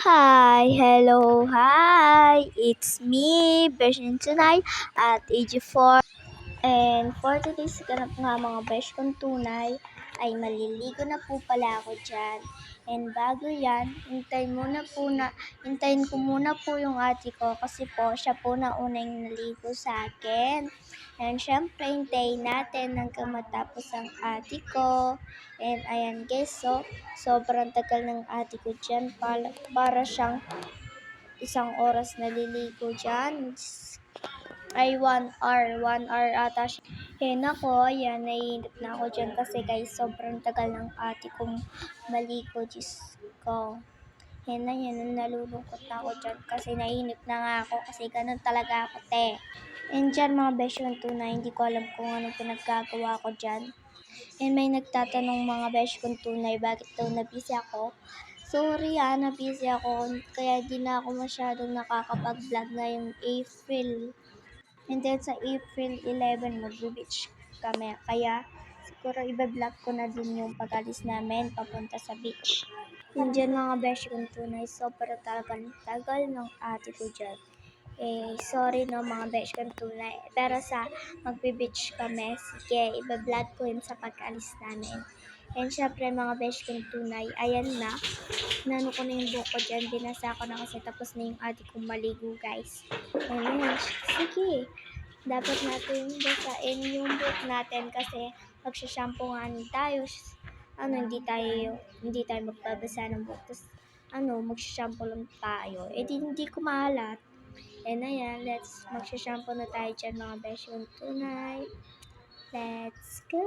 Hi, it's me, Beshin tonight at age 4. And for today's ganap nga mga besh kong tunay, ay maliligo na po pala ako dyan. And bago yan, hintayin ko muna po yung ate ko kasi po siya po na unang naligo sa akin. And syempre, hintayin natin hanggang matapos ang ate ko. And ayan guys, so sobrang tagal ng ate ko dyan para siyang isang oras naliligo dyan. Ay 1 hour ata siya. Nako, yan, naiinip na ako dyan kasi guys, sobrang tagal ng ate kong maligo, Diyos ko. Yan, nalulungkot na ako dyan kasi naiinip na nga ako kasi ganun talaga ako, te. And dyan mga besh yung tunay, hindi ko alam kung anong pinaggagawa ko dyan. And may nagtatanong mga besh kong tunay, bakit daw nabisi ako? Sorry nabisi ako, kaya di na ako masyadong nakakapag-vlog ngayong April. And then sa April 11, mag-beach kami. Kaya siguro iba-vlog ko na din yung pag-alis namin papunta sa beach. Yun dyan mga besh kong tunay, sobrang tagal ng ate ko dyan. Sorry no mga besh kong tunay. Pero sa magbe-beach kami, sige, iba-vlog ko yun sa pag-alis namin. And syempre mga besh kong tunay, ayan na. Nano ko na yung buhok ko dyan, binasa ko na kasi tapos na yung ate kong maligo guys. Ayan, sige. Dapat natin basain yung buhok natin kasi magsha-shampoo nga tayo. Hindi tayo magbabasa ng buhok. Tapos, magsha-shampoo lang tayo. Hindi ko mahalat. Ayan, magsha-shampoo na tayo dyan mga besh yung tunay. Let's go!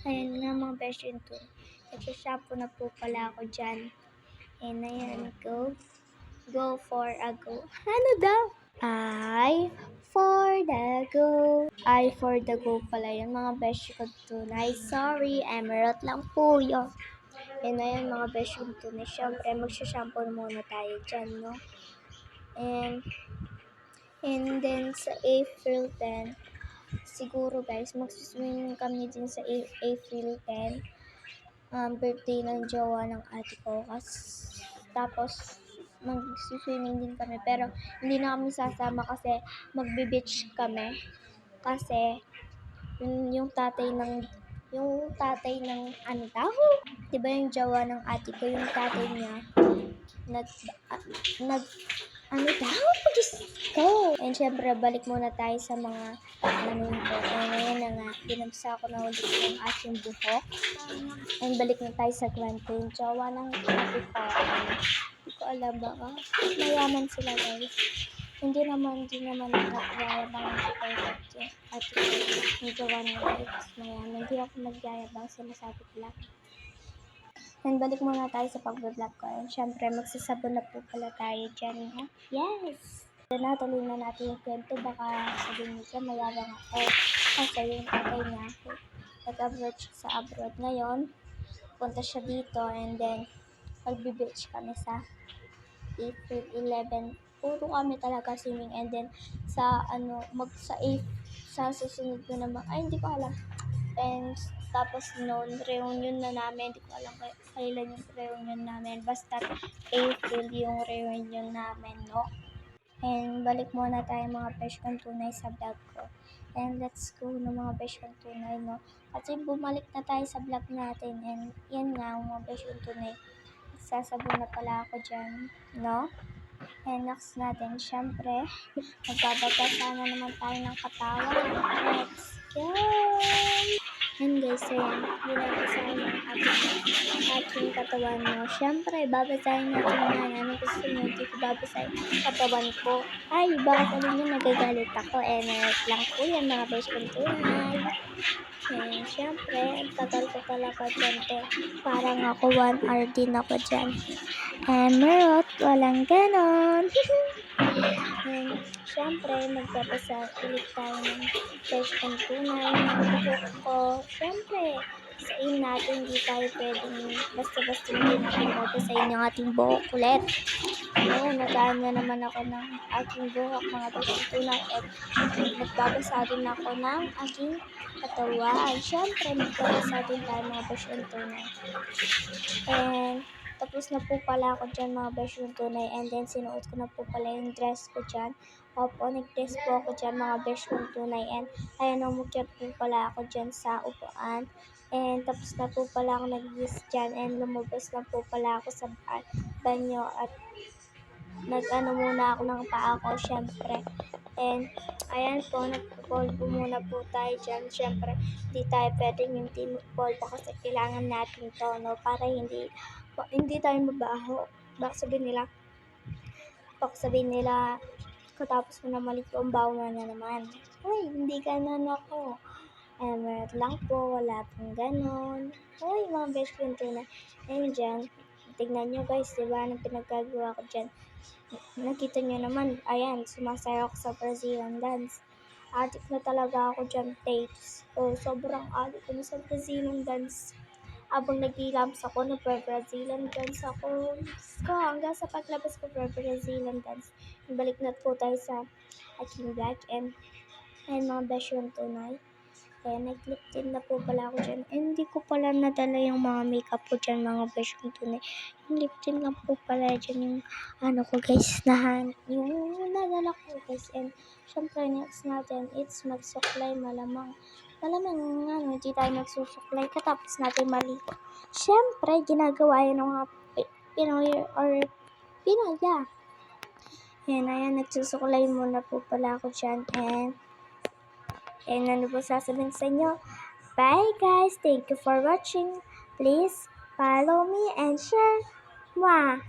Ayan nga mga besh yung tunay. Magsha-shampoo na po pala ako dyan. Ayan, go. Go for a go. Ano daw? I for the go pala yun mga besh ko tunay. Sorry, emerald lang po yun. And ayan mga besh ko tunay. Siyempre, magsha-shampoo muna tayo dyan, no? And then sa April 10, siguro guys, magsiswimming kami din sa April 10. Birthday ng jowa ng ate ko. Tapos, mag-swimming din kami pero hindi na kami sasama kasi magbe-beach kami kasi yung tatay ng ano daw, 'di ba yung jowa ng ate ko, yung tatay niya nag ano daw, Diyos ko. And syempre, balik muna tayo sa mga namin ko. Ngayon na nga, binabsa ko na ulit yung aking buhok. And balik na tayo sa kwento. Yung jowa ng ate ko, hindi ko alam baka mayaman sila guys. Hindi naman nagyayabang ako at yung jowa ng ate ko mayaman. Hindi ako magyayabang, sinasabi ko lang. And balik muna tayo sa pag-vlog ko. And syempre, magsasabon na po pala tayo dyan. Ha? Yes! Tuloy na natin yung kwento. Baka sabihin niyo siya, mayabang ako. Kasi yung tatay niya, nag-abroad siya sa abroad. Ngayon, punta siya dito and then magbe-beach kami sa April 11. Puro kami talaga swimming and then sa susunod na naman, hindi ko alam. And tapos noon, reunion na namin. Hindi ko alam kailan yung reunion namin. Basta April yung reunion namin, no? And balik muna tayo mga besh kong tunay sa vlog ko. And let's go no mga besh kong tunay, no? Kasi bumalik na tayo sa vlog natin. And yan nga mga besh kong tunay. Sasabon na pala ako dyan, no? And next natin, syempre, magbabagasa na naman tayo ng katawan. Let's go! And guys, ayan, binabasahin ng ating katawan mo. Siyempre, babasahin natin yan. Ano gusto nyo? Hindi ko babasahin katawan ko. Ay, baka sabihin nyo nagagalit ako. Meron lang po yan, mga best kong tunay. And siyempre, ang tagal ko pala pa dyan, te. Parang ako 1 hour din ako dyan. Emerald, walang ganon. And siyempre, magbabasa ulit tayo ng best kong tunay ng buhok ko. Siyempre, sain natin, hindi tayo pwedeng basta-basta hindi natin babasahin yung ating buhok ulit. Ngayon, nagaan na naman ako ng aking buhok, mga best kong tunay. At nagbabasa din ako ng aking katawan. Siyempre, magbabasa din tayo mga best kong tunay. And tapos na po pala ako dyan mga besh yung tunay, and then sinuot ko na po pala yung dress ko dyan. Opo, nag-dress po ako dyan mga besh yung tunay, and ayan, umukyat po pala ako dyan sa upuan. And tapos na po pala ako nag-gis dyan, and lumabas na po pala ako sa banyo, at nag-ano muna ako ng paa ko, syempre. And ayan po, nagpo-polvo muna po tayo dyan. Syempre, hindi tayo pwedeng yung team polvo kasi kailangan natin to, no? Para hindi tayo mabaho. Baka sabihin nila, katapos mo na maligo, ang baho na naman. Uy, hindi ganon ako. Meron lang po, wala pong ganon. Uy, mga best friend ko na. Ayun dyan, tignan nyo guys, diba, anong pinagkagawa ko dyan. Nakita nyo naman, ayan, sumasayaw ako sa Brazilian dance. Adik na talaga ako dyan, tapes. Sobrang adik ko sa Brazilian dance. Abang nag-ilams ako, nagpa-Brazilian dance ako. Hanggang sa paglabas ko, Brazilian dance. Balik na po tayo sa aking vlog, and mga besh yung tunay. Kaya nag-lip tint na po pala ako dyan. And hindi ko pala nadala yung mga makeup ko dyan, mga besh yung tunay. Yung lip tint lang po pala dyan yung ko guys, yung nadala ko guys. And syempre next natin, it's magsuklay malamang. Hindi tayo magsusuklay katapos natin maligo. Syempre, ginagawa yun ng mga Pinoy or Pinaya. Ayan, nagsusuklay muna po pala ako dyan. And ano po sasabihin sa inyo? Bye guys! Thank you for watching. Please follow me and share. Mwah!